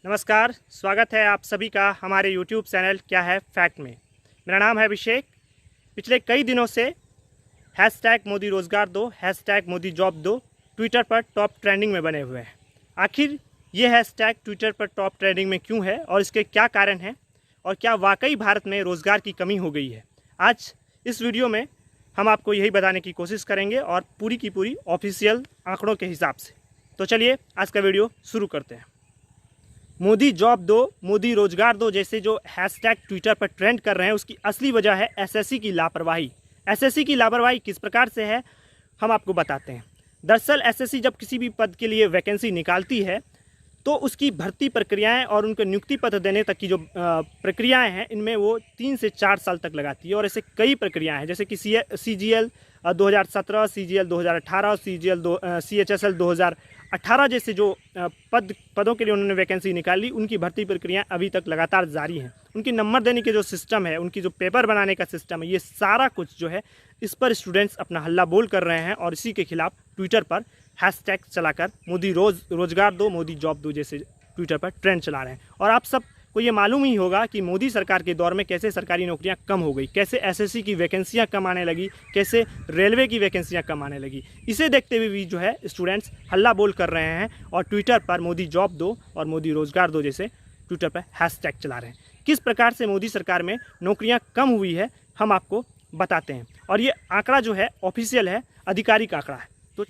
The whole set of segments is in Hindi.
नमस्कार, स्वागत है आप सभी का हमारे YouTube चैनल क्या है फैक्ट में। मेरा नाम है अभिषेक। पिछले कई दिनों से हैशटैग मोदी रोज़गार दो, हैशटैग मोदी जॉब दो ट्विटर पर टॉप ट्रेंडिंग में बने हुए हैं। आखिर ये हैशटैग ट्विटर पर टॉप ट्रेंडिंग में क्यों है और इसके क्या कारण हैं और क्या वाकई भारत में रोज़गार की कमी हो गई है, आज इस वीडियो में हम आपको यही बताने की कोशिश करेंगे और पूरी की पूरी ऑफिशियल आंकड़ों के हिसाब से। तो चलिए आज का वीडियो शुरू करते हैं। मोदी जॉब दो, मोदी रोजगार दो जैसे जो हैशटैग ट्विटर पर ट्रेंड कर रहे हैं, उसकी असली वजह है एसएससी की लापरवाही। एसएससी की लापरवाही किस प्रकार से है हम आपको बताते हैं। दरअसल एसएससी जब किसी भी पद के लिए वैकेंसी निकालती है तो उसकी भर्ती प्रक्रियाएं और उनको नियुक्ति पत्र देने तक की जो प्रक्रियाएं हैं, इनमें वो 3 से 4 साल तक लगाती है। और ऐसे कई प्रक्रियाएं हैं, जैसे कि CGL 2017, CGL 2018, CHSL 2018 जैसे जो पदों के लिए उन्होंने वैकेंसी निकाली, उनकी भर्ती प्रक्रियाएं अभी तक लगातार जारी हैं। उनकी नंबर देने के जो सिस्टम है, उनकी जो पेपर बनाने का सिस्टम है, ये सारा कुछ जो है इस पर स्टूडेंट्स अपना हल्ला बोल कर रहे हैं और इसी के खिलाफ ट्विटर पर हैशटैग चलाकर मोदी रोजगार दो, मोदी जॉब दो जैसे ट्विटर पर ट्रेंड चला रहे हैं। और आप सबको ये मालूम ही होगा कि मोदी सरकार के दौर में कैसे सरकारी नौकरियां कम हो गई, कैसे एसएससी की वैकेंसियां कम आने लगी, कैसे रेलवे की वैकेंसियां कम आने लगी। इसे देखते हुए भी जो है स्टूडेंट्स हल्ला बोल कर रहे हैं और ट्विटर पर मोदी जॉब दो और मोदी रोजगार दो जैसे ट्विटर पर हैशटैग चला रहे हैं। किस प्रकार से मोदी सरकार में नौकरियाँ कम हुई है हम आपको बताते हैं। और ये आंकड़ा जो है ऑफिशियल है, आधिकारिक आंकड़ा है। तो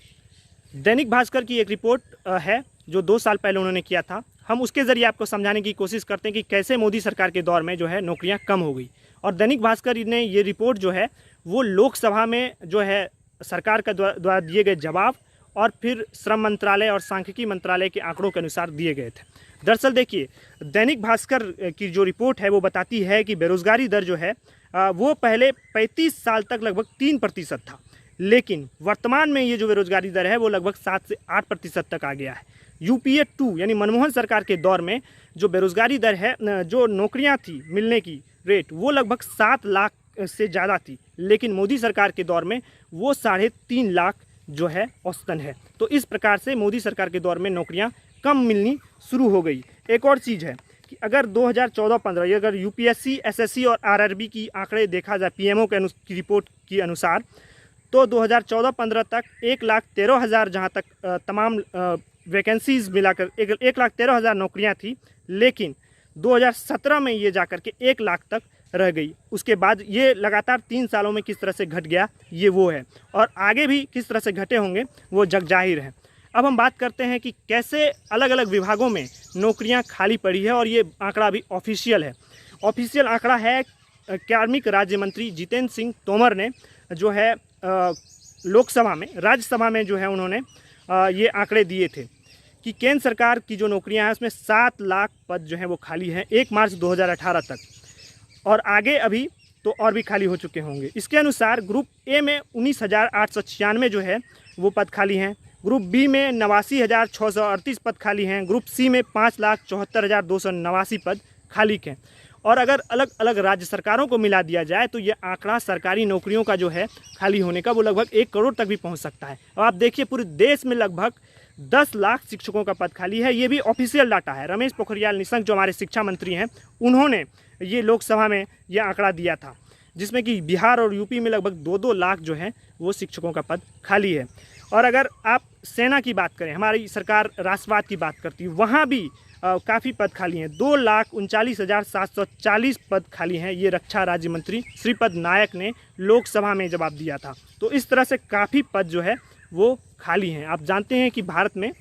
दैनिक भास्कर की एक रिपोर्ट है जो 2 साल पहले उन्होंने किया था। हम उसके ज़रिए आपको समझाने की कोशिश करते हैं कि कैसे मोदी सरकार के दौर में जो है नौकरियां कम हो गई। और दैनिक भास्कर ने ये रिपोर्ट जो है वो लोकसभा में जो है सरकार का द्वारा दिए गए जवाब और फिर श्रम मंत्रालय और सांख्यिकी मंत्रालय के आंकड़ों के अनुसार दिए गए थे। दरअसल देखिए, दैनिक भास्कर की जो रिपोर्ट है वो बताती है कि बेरोज़गारी दर जो है वो पहले 35 साल तक लगभग 3% था, लेकिन वर्तमान में ये जो बेरोजगारी दर है वो लगभग 7 से 8% तक आ गया है। UPA 2 यानी मनमोहन सरकार के दौर में जो बेरोजगारी दर है, जो नौकरियां थी मिलने की रेट, वो लगभग 7 लाख से ज़्यादा थी, लेकिन मोदी सरकार के दौर में वो 3.5 लाख जो है औसतन है। तो इस प्रकार से मोदी सरकार के दौर में नौकरियां कम मिलनी शुरू हो गई। एक और चीज़ है कि अगर 2014-15 अगर UPSC, SSC और RRB की आंकड़े देखा जाए PMO की रिपोर्ट के अनुसार, तो 2014-15 तक 1,13,000 जहाँ तक तमाम वैकेंसीज़ मिलाकर 1,13,000 नौकरियाँ थी, लेकिन 2017 में ये जाकर के 1 लाख तक रह गई। उसके बाद ये लगातार 3 सालों में किस तरह से घट गया ये वो है, और आगे भी किस तरह से घटे होंगे वो जग जाहिर है। अब हम बात करते हैं कि कैसे अलग अलग विभागों में नौकरियां खाली पड़ी है, और ये आंकड़ा भी ऑफिशियल है। ऑफिशियल आंकड़ा है कार्मिक राज्य मंत्री जितेंद्र सिंह तोमर ने जो है लोकसभा में, राज्यसभा में जो है उन्होंने ये आंकड़े दिए थे कि केंद्र सरकार की जो नौकरियां हैं उसमें 7 लाख पद जो हैं वो खाली हैं 1 मार्च 2018 तक, और आगे अभी तो और भी खाली हो चुके होंगे। इसके अनुसार ग्रुप ए में 19,896 जो है वो पद खाली हैं, ग्रुप बी में 89,638 पद खाली हैं, ग्रुप सी में 5,74,289 पद खाली हैं। और अगर अलग अलग राज्य सरकारों को मिला दिया जाए तो ये आंकड़ा सरकारी नौकरियों का जो है खाली होने का वो लगभग 1 करोड़ तक भी पहुंच सकता है। अब आप देखिए, पूरे देश में लगभग 10 लाख शिक्षकों का पद खाली है। ये भी ऑफिशियल डाटा है। रमेश पोखरियाल निशंक जो हमारे शिक्षा मंत्री हैं, उन्होंने ये लोकसभा में ये आंकड़ा दिया था, जिसमें कि बिहार और यूपी में लगभग 2-2 लाख जो है वो शिक्षकों का पद खाली है। और अगर आप सेना की बात करें, हमारी सरकार राष्ट्रवाद की बात करती है, वहाँ भी काफ़ी पद खाली हैं। 2,39,740 पद खाली हैं। ये रक्षा राज्य मंत्री श्रीपद नायक ने लोकसभा में जवाब दिया था। तो इस तरह से काफ़ी पद जो है वो खाली हैं। आप जानते हैं कि भारत में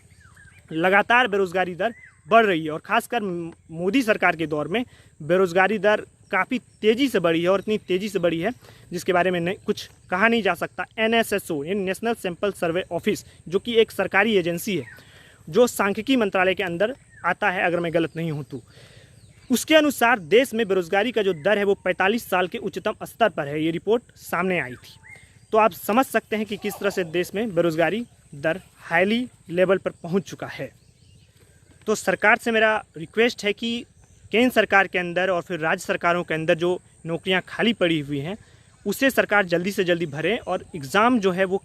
लगातार बेरोज़गारी दर बढ़ रही है, और ख़ासकर मोदी सरकार के दौर में बेरोज़गारी दर काफ़ी तेज़ी से बढ़ी है, और इतनी तेज़ी से बढ़ी है जिसके बारे में कुछ कहा नहीं जा सकता। NSSO यानी नेशनल सैंपल सर्वे ऑफिस, जो कि एक सरकारी एजेंसी है जो सांख्यिकी मंत्रालय के अंदर आता है, अगर मैं गलत नहीं हूँ तो, उसके अनुसार देश में बेरोजगारी का जो दर है वो 45 साल के उच्चतम स्तर पर है। ये रिपोर्ट सामने आई थी। तो आप समझ सकते हैं कि किस तरह से देश में बेरोजगारी दर हाईली लेवल पर पहुंच चुका है। तो सरकार से मेरा रिक्वेस्ट है कि केंद्र सरकार के अंदर और फिर राज्य सरकारों के अंदर जो नौकरियां खाली पड़ी हुई हैं उसे सरकार जल्दी से जल्दी भरे और एग्ज़ाम जो है वो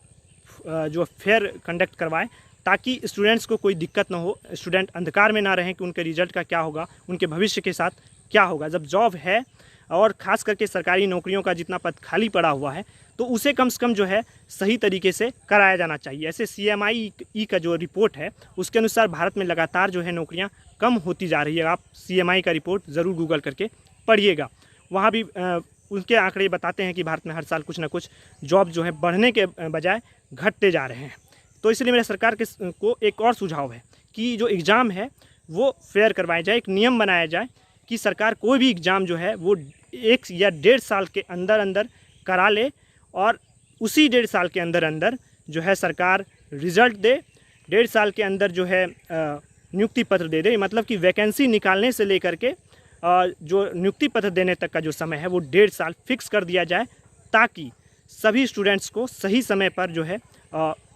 जो फेयर कंडक्ट करवाए, ताकि स्टूडेंट्स को कोई दिक्कत ना हो, स्टूडेंट अंधकार में ना रहें कि उनके रिजल्ट का क्या होगा, उनके भविष्य के साथ क्या होगा। जब जॉब है और ख़ास करके सरकारी नौकरियों का जितना पद खाली पड़ा हुआ है तो उसे कम से कम जो है सही तरीके से कराया जाना चाहिए। ऐसे CMI का जो रिपोर्ट है उसके अनुसार भारत में लगातार जो है नौकरियां कम होती जा रही है। आप CMI का रिपोर्ट ज़रूर गूगल करके पढ़िएगा, वहाँ भी उनके आंकड़े बताते हैं कि भारत में हर साल कुछ ना कुछ जॉब जो है बढ़ने के बजाय घटते जा रहे हैं। तो इसलिए मेरा सरकार को एक और सुझाव है कि जो एग्ज़ाम है वो फेयर करवाया जाए, एक नियम बनाया जाए कि सरकार कोई भी एग्ज़ाम जो है वो 1 या 1.5 साल के अंदर अंदर करा ले और उसी 1.5 साल के अंदर अंदर जो है सरकार रिज़ल्ट दे। 1.5 साल के अंदर जो है नियुक्ति पत्र दे दे, मतलब कि वैकेंसी निकालने से लेकर के जो नियुक्ति पत्र देने तक का जो समय है वो 1.5 साल फिक्स कर दिया जाए, ताकि सभी स्टूडेंट्स को सही समय पर जो है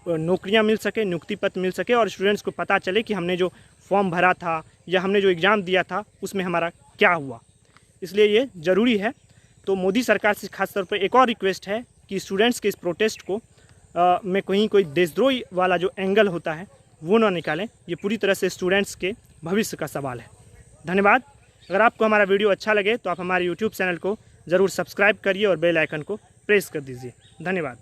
नौकरियां मिल सके, नियुक्ति पत्र मिल सके और स्टूडेंट्स को पता चले कि हमने जो फॉर्म भरा था या हमने जो एग्ज़ाम दिया था उसमें हमारा क्या हुआ। इसलिए ये ज़रूरी है। तो मोदी सरकार से खास तौर पर एक और रिक्वेस्ट है कि स्टूडेंट्स के इस प्रोटेस्ट को में कहीं कोई देशद्रोही वाला जो एंगल होता है वो ना निकालें। ये पूरी तरह से स्टूडेंट्स के भविष्य का सवाल है। धन्यवाद। अगर आपको हमारा वीडियो अच्छा लगे तो आप हमारे YouTube चैनल को ज़रूर सब्सक्राइब करिए और बेल आइकन को प्रेस कर दीजिए। धन्यवाद।